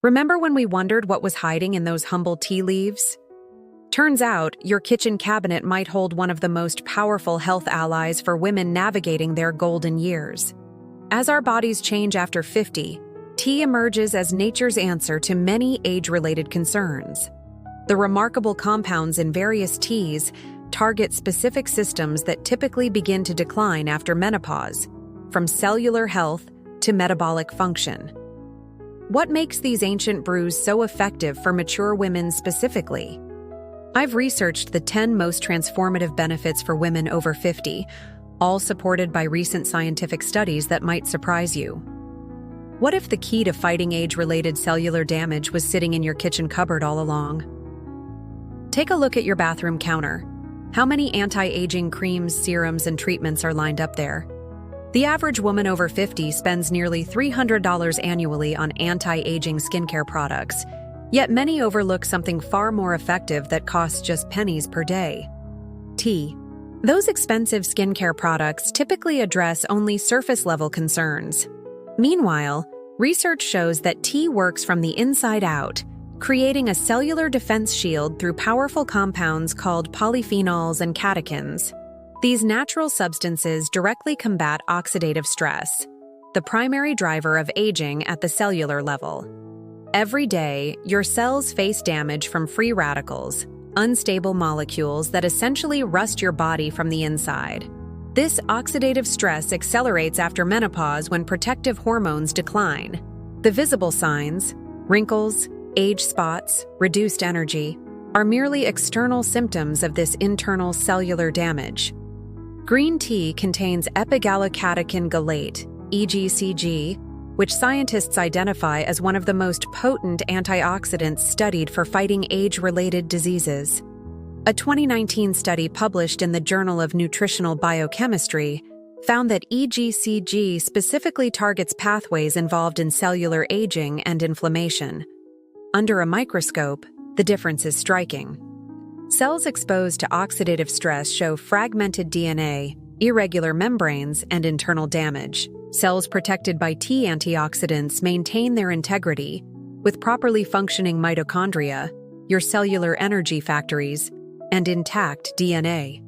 Remember when we wondered what was hiding in those humble tea leaves? Turns out, your kitchen cabinet might hold one of the most powerful health allies for women navigating their golden years. As our bodies change after 50, tea emerges as nature's answer to many age-related concerns. The remarkable compounds in various teas target specific systems that typically begin to decline after menopause, from cellular health to metabolic function. What makes these ancient brews so effective for mature women specifically? I've researched the 10 most transformative benefits for women over 50, all supported by recent scientific studies that might surprise you. What if the key to fighting age-related cellular damage was sitting in your kitchen cupboard all along? Take a look at your bathroom counter. How many anti-aging creams, serums, and treatments are lined up there? The average woman over 50 spends nearly $300 annually on anti-aging skincare products, yet many overlook something far more effective that costs just pennies per day: tea. Those expensive skincare products typically address only surface-level concerns. Meanwhile, research shows that tea works from the inside out, creating a cellular defense shield through powerful compounds called polyphenols and catechins. These natural substances directly combat oxidative stress, the primary driver of aging at the cellular level. Every day, your cells face damage from free radicals, unstable molecules that essentially rust your body from the inside. This oxidative stress accelerates after menopause when protective hormones decline. The visible signs, wrinkles, age spots, reduced energy, are merely external symptoms of this internal cellular damage. Green tea contains epigallocatechin gallate, EGCG, which scientists identify as one of the most potent antioxidants studied for fighting age-related diseases. A 2019 study published in the Journal of Nutritional Biochemistry found that EGCG specifically targets pathways involved in cellular aging and inflammation. Under a microscope, the difference is striking. Cells exposed to oxidative stress show fragmented DNA, irregular membranes, and internal damage. Cells protected by tea antioxidants maintain their integrity, with properly functioning mitochondria, your cellular energy factories, and intact DNA.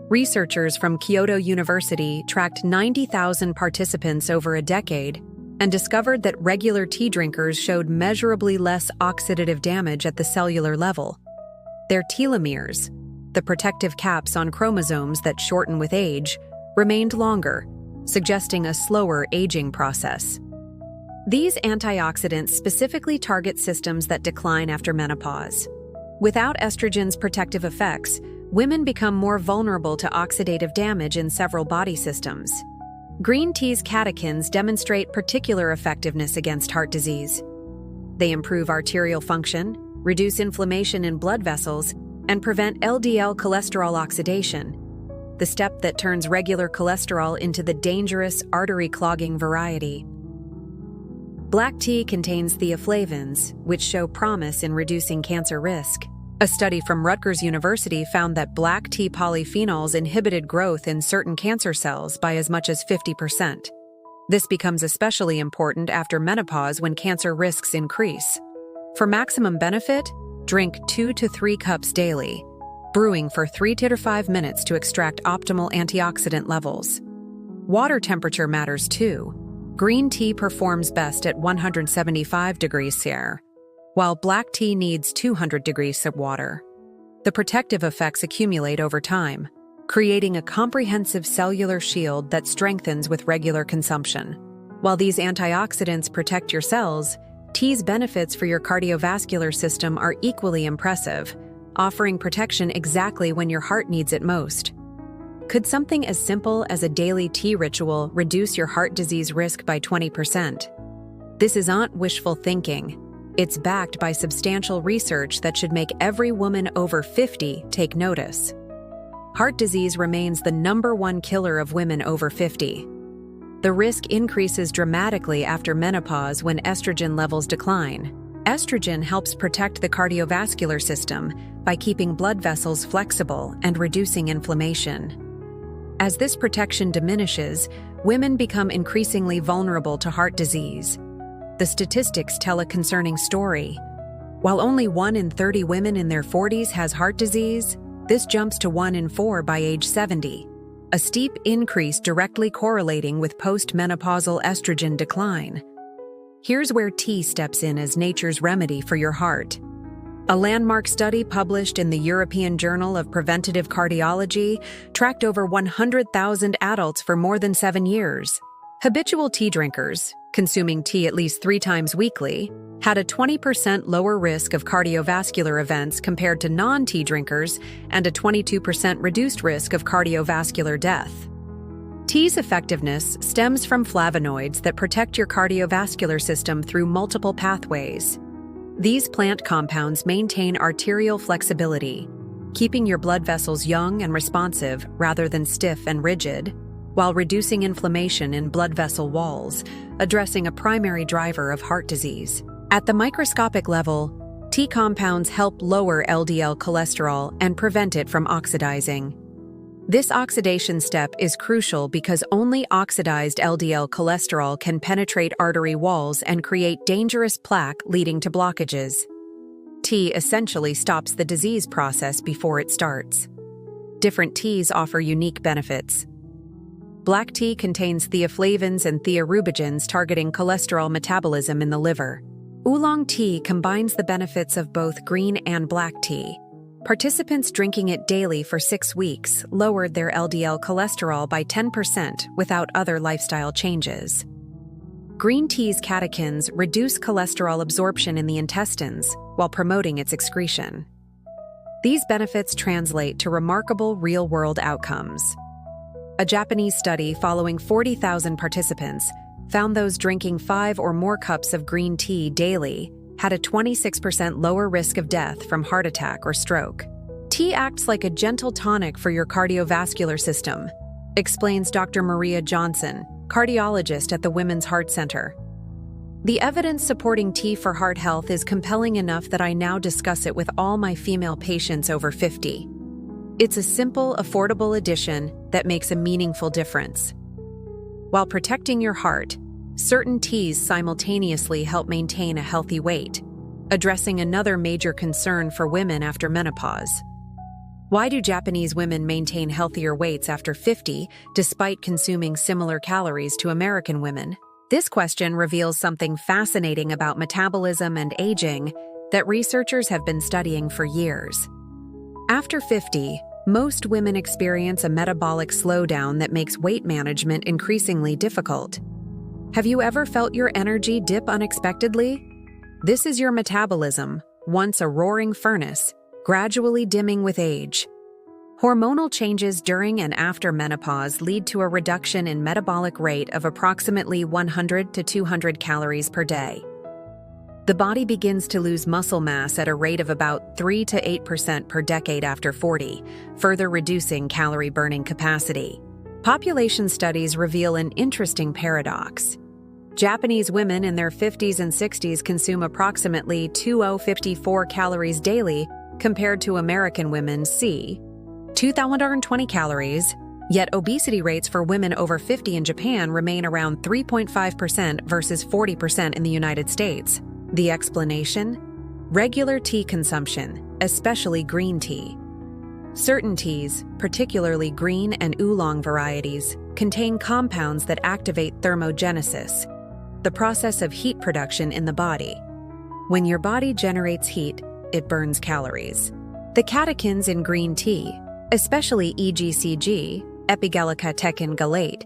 Researchers from Kyoto University tracked 90,000 participants over a decade and discovered that regular tea drinkers showed measurably less oxidative damage at the cellular level. Their telomeres, the protective caps on chromosomes that shorten with age, remained longer, suggesting a slower aging process. These antioxidants specifically target systems that decline after menopause. Without estrogen's protective effects, women become more vulnerable to oxidative damage in several body systems. Green tea's catechins demonstrate particular effectiveness against heart disease. They improve arterial function, reduce inflammation in blood vessels, and prevent LDL cholesterol oxidation, the step that turns regular cholesterol into the dangerous artery-clogging variety. Black tea contains theaflavins, which show promise in reducing cancer risk. A study from Rutgers University found that black tea polyphenols inhibited growth in certain cancer cells by as much as 50%. This becomes especially important after menopause when cancer risks increase. For maximum benefit, drink 2 to 3 cups daily, brewing for 3 to 5 minutes to extract optimal antioxidant levels. Water temperature matters too. Green tea performs best at 175 degrees Celsius, while black tea needs 200 degrees of water. The protective effects accumulate over time, creating a comprehensive cellular shield that strengthens with regular consumption. While these antioxidants protect your cells, tea's benefits for your cardiovascular system are equally impressive, offering protection exactly when your heart needs it most. Could something as simple as a daily tea ritual reduce your heart disease risk by 20%? This isn't wishful thinking. It's backed by substantial research that should make every woman over 50 take notice. Heart disease remains the #1 killer of women over 50. The risk increases dramatically after menopause when estrogen levels decline. Estrogen helps protect the cardiovascular system by keeping blood vessels flexible and reducing inflammation. As this protection diminishes, women become increasingly vulnerable to heart disease. the statistics tell a concerning story. While only 1 in 30 women in their 40s has heart disease, this jumps to 1 in 4 by age 70, a steep increase directly correlating with postmenopausal estrogen decline. Here's where tea steps in as nature's remedy for your heart. A landmark study published in the European Journal of Preventive Cardiology tracked over 100,000 adults for more than 7 years. Habitual tea drinkers, consuming tea at least 3 times weekly, had a 20% lower risk of cardiovascular events compared to non-tea drinkers and a 22% reduced risk of cardiovascular death. Tea's effectiveness stems from flavonoids that protect your cardiovascular system through multiple pathways. These plant compounds maintain arterial flexibility, keeping your blood vessels young and responsive rather than stiff and rigid, while reducing inflammation in blood vessel walls, addressing a primary driver of heart disease. At the microscopic level, tea compounds help lower LDL cholesterol and prevent it from oxidizing. This oxidation step is crucial because only oxidized LDL cholesterol can penetrate artery walls and create dangerous plaque leading to blockages. Tea essentially stops the disease process before it starts. Different teas offer unique benefits. Black tea contains theaflavins and theorubigens targeting cholesterol metabolism in the liver. Oolong tea combines the benefits of both green and black tea. Participants drinking it daily for 6 weeks lowered their LDL cholesterol by 10% without other lifestyle changes. Green tea's catechins reduce cholesterol absorption in the intestines while promoting its excretion. These benefits translate to remarkable real-world outcomes. A Japanese study following 40,000 participants found those drinking 5 or more cups of green tea daily had a 26% lower risk of death from heart attack or stroke. Tea acts like a gentle tonic for your cardiovascular system, explains Dr. Maria Johnson, cardiologist at the Women's Heart Center. The evidence supporting tea for heart health is compelling enough that I now discuss it with all my female patients over 50. It's a simple, affordable addition that makes a meaningful difference. While protecting your heart, certain teas simultaneously help maintain a healthy weight, addressing another major concern for women after menopause. Why do Japanese women maintain healthier weights after 50 despite consuming similar calories to American women? This question reveals something fascinating about metabolism and aging that researchers have been studying for years. After 50, most women experience a metabolic slowdown that makes weight management increasingly difficult. Have you ever felt your energy dip unexpectedly? This is your metabolism, once a roaring furnace, gradually dimming with age. Hormonal changes during and after menopause lead to a reduction in metabolic rate of approximately 100 to 200 calories per day. The body begins to lose muscle mass at a rate of about 3 to 8% per decade after 40, further reducing calorie burning capacity. Population studies reveal an interesting paradox. Japanese women in their 50s and 60s consume approximately 2,054 calories daily compared to American women, c. 2,120 calories, yet obesity rates for women over 50 in Japan remain around 3.5% versus 40% in the United States. The explanation? Regular tea consumption, especially green tea. Certain teas, particularly green and oolong varieties, contain compounds that activate thermogenesis, the process of heat production in the body. When your body generates heat, it burns calories. The catechins in green tea, especially EGCG, epiglycatechin gallate,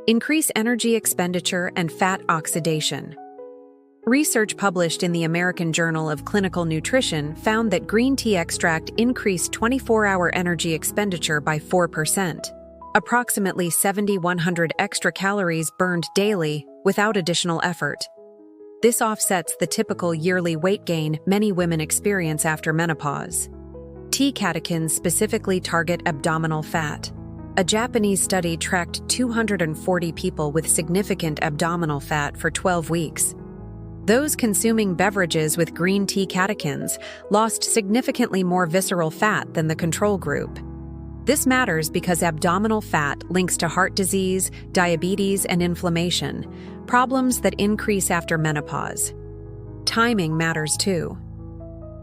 increase energy expenditure and fat oxidation. Research published in the American Journal of Clinical Nutrition found that green tea extract increased 24-hour energy expenditure by 4%, approximately 7,100 extra calories burned daily without additional effort. This offsets the typical yearly weight gain many women experience after menopause. Tea catechins specifically target abdominal fat. A Japanese study tracked 240 people with significant abdominal fat for 12 weeks. Those consuming beverages with green tea catechins lost significantly more visceral fat than the control group. This matters because abdominal fat links to heart disease, diabetes, and inflammation, problems that increase after menopause. Timing matters too.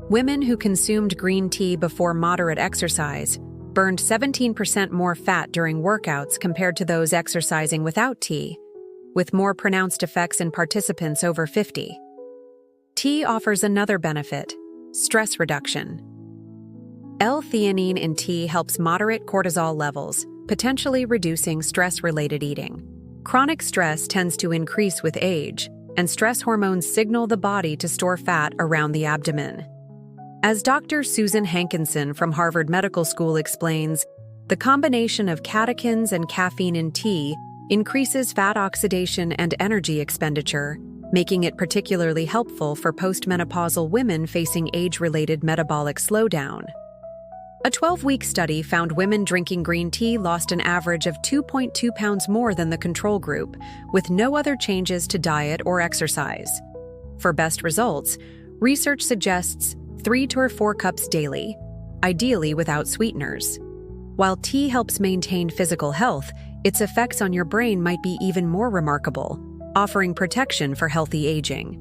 Women who consumed green tea before moderate exercise burned 17% more fat during workouts compared to those exercising without tea, with more pronounced effects in participants over 50. Tea offers another benefit: stress reduction. L-theanine in tea helps moderate cortisol levels, potentially reducing stress-related eating. Chronic stress tends to increase with age, and stress hormones signal the body to store fat around the abdomen. As Dr. Susan Hankinson from Harvard Medical School explains, the combination of catechins and caffeine in tea increases fat oxidation and energy expenditure, making it particularly helpful for postmenopausal women facing age-related metabolic slowdown. A 12-week study found women drinking green tea lost an average of 2.2 pounds more than the control group, with no other changes to diet or exercise. For best results, research suggests 3 to 4 cups daily, ideally without sweeteners. While tea helps maintain physical health, its effects on your brain might be even more remarkable, offering protection for healthy aging.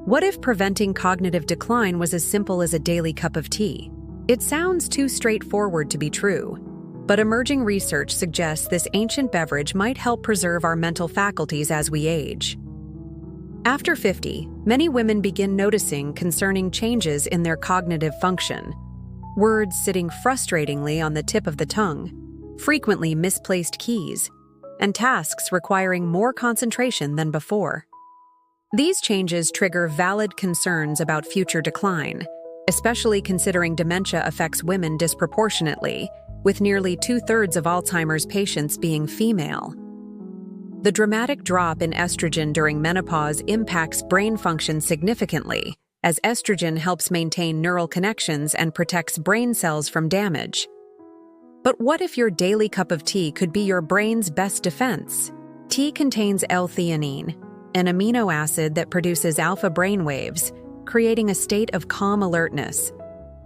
What if preventing cognitive decline was as simple as a daily cup of tea? It sounds too straightforward to be true, but emerging research suggests this ancient beverage might help preserve our mental faculties as we age. After 50, many women begin noticing concerning changes in their cognitive function. Words sitting frustratingly on the tip of the tongue, frequently misplaced keys, and tasks requiring more concentration than before. These changes trigger valid concerns about future decline, especially considering dementia affects women disproportionately, with nearly 2/3 of Alzheimer's patients being female. The dramatic drop in estrogen during menopause impacts brain function significantly, as estrogen helps maintain neural connections and protects brain cells from damage. But what if your daily cup of tea could be your brain's best defense? Tea contains L-theanine, an amino acid that produces alpha brainwaves, creating a state of calm alertness,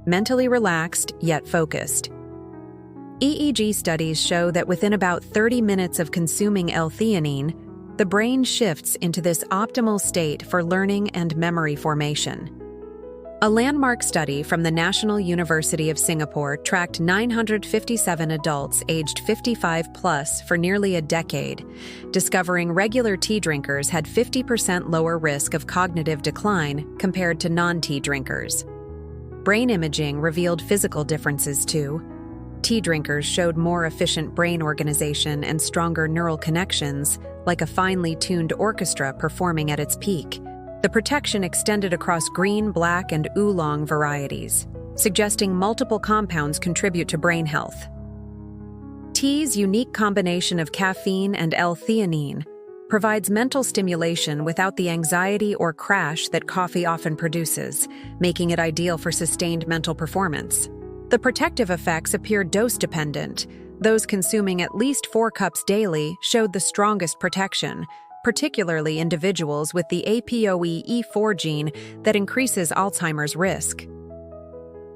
mentally relaxed yet focused. EEG studies show that within about 30 minutes of consuming L-theanine, the brain shifts into this optimal state for learning and memory formation. A landmark study from the National University of Singapore tracked 957 adults aged 55 plus for nearly a decade, discovering regular tea drinkers had 50% lower risk of cognitive decline compared to non-tea drinkers. Brain imaging revealed physical differences too. Tea drinkers showed more efficient brain organization and stronger neural connections, like a finely tuned orchestra performing at its peak. The protection extended across green, black, and oolong varieties, suggesting multiple compounds contribute to brain health. Tea's unique combination of caffeine and L-theanine provides mental stimulation without the anxiety or crash that coffee often produces, making it ideal for sustained mental performance. The protective effects appear dose-dependent. Those consuming at least 4 cups daily showed the strongest protection, particularly individuals with the APOE4 gene that increases Alzheimer's risk.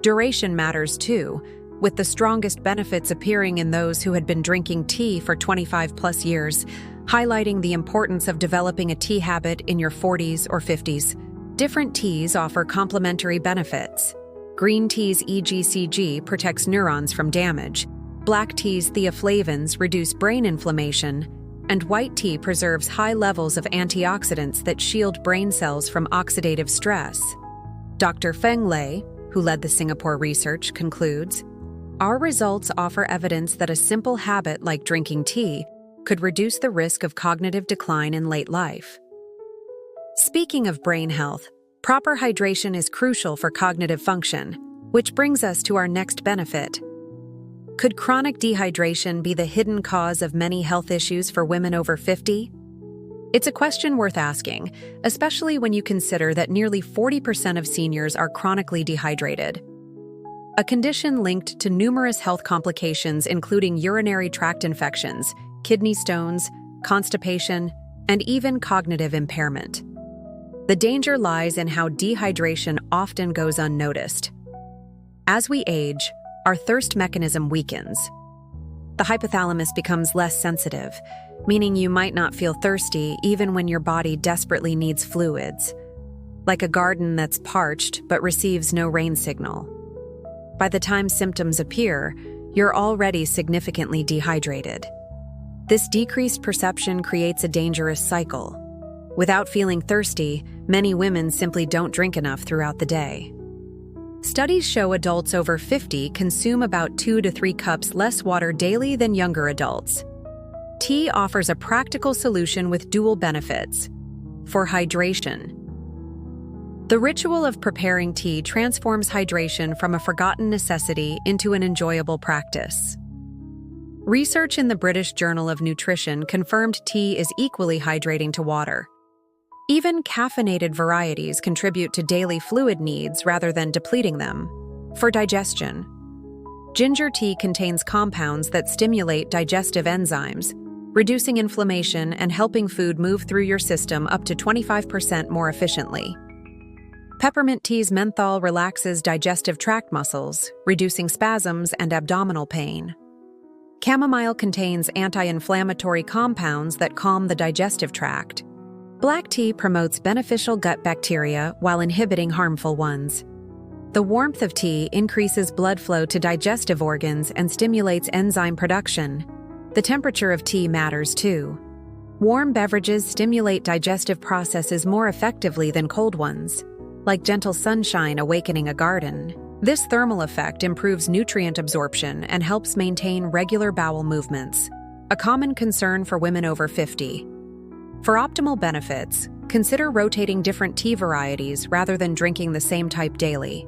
Duration matters too, with the strongest benefits appearing in those who had been drinking tea for 25+ years, highlighting the importance of developing a tea habit in your 40s or 50s. Different teas offer complementary benefits. Green tea's EGCG protects neurons from damage. Black tea's theaflavins reduce brain inflammation, and white tea preserves high levels of antioxidants that shield brain cells from oxidative stress. Dr. Feng Lei, who led the Singapore research, concludes, "Our results offer evidence that a simple habit like drinking tea could reduce the risk of cognitive decline in late life." Speaking of brain health, proper hydration is crucial for cognitive function, which brings us to our next benefit. Could chronic dehydration be the hidden cause of many health issues for women over 50? It's a question worth asking, especially when you consider that nearly 40% of seniors are chronically dehydrated. A condition linked to numerous health complications including urinary tract infections, kidney stones, constipation, and even cognitive impairment. The danger lies in how dehydration often goes unnoticed. As we age, our thirst mechanism weakens. The hypothalamus becomes less sensitive, meaning you might not feel thirsty even when your body desperately needs fluids, like a garden that's parched but receives no rain signal. By the time symptoms appear, you're already significantly dehydrated. This decreased perception creates a dangerous cycle. Without feeling thirsty, many women simply don't drink enough throughout the day. Studies show adults over 50 consume about 2 to 3 cups less water daily than younger adults. Tea offers a practical solution with dual benefits. For hydration, the ritual of preparing tea transforms hydration from a forgotten necessity into an enjoyable practice. Research in the British Journal of Nutrition confirmed tea is equally hydrating to water. Even caffeinated varieties contribute to daily fluid needs rather than depleting them. For digestion, ginger tea contains compounds that stimulate digestive enzymes, reducing inflammation and helping food move through your system up to 25% more efficiently. Peppermint tea's menthol relaxes digestive tract muscles, reducing spasms and abdominal pain. Chamomile contains anti-inflammatory compounds that calm the digestive tract. Black tea promotes beneficial gut bacteria while inhibiting harmful ones. The warmth of tea increases blood flow to digestive organs and stimulates enzyme production. The temperature of tea matters too. Warm beverages stimulate digestive processes more effectively than cold ones, like gentle sunshine awakening a garden. This thermal effect improves nutrient absorption and helps maintain regular bowel movements, a common concern for women over 50. For optimal benefits, consider rotating different tea varieties rather than drinking the same type daily.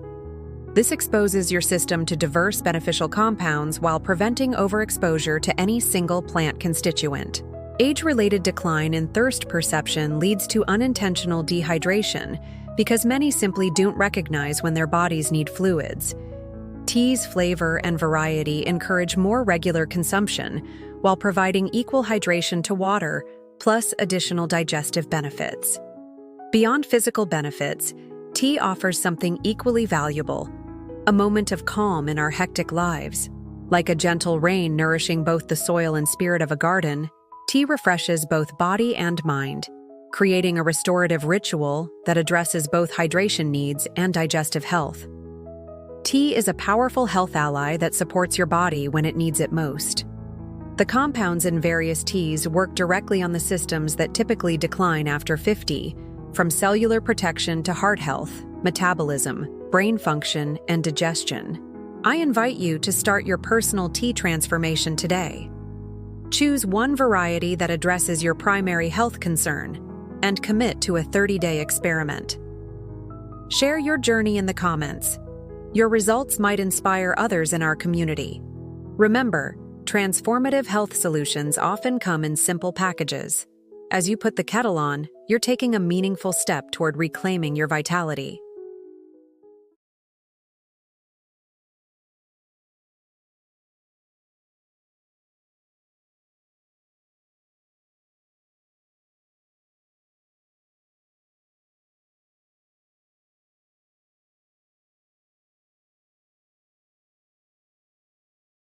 This exposes your system to diverse beneficial compounds while preventing overexposure to any single plant constituent. Age-related decline in thirst perception leads to unintentional dehydration because many simply don't recognize when their bodies need fluids. Tea's flavor and variety encourage more regular consumption while providing equal hydration to water, plus additional digestive benefits. Beyond physical benefits, tea offers something equally valuable, a moment of calm in our hectic lives. Like a gentle rain nourishing both the soil and spirit of a garden, tea refreshes both body and mind, creating a restorative ritual that addresses both hydration needs and digestive health. Tea is a powerful health ally that supports your body when it needs it most. The compounds in various teas work directly on the systems that typically decline after 50, from cellular protection to heart health, metabolism, brain function, and digestion. I invite you to start your personal tea transformation today. Choose one variety that addresses your primary health concern and commit to a 30-day experiment. Share your journey in the comments. Your results might inspire others in our community. Remember, transformative health solutions often come in simple packages. As you put the kettle on, you're taking a meaningful step toward reclaiming your vitality.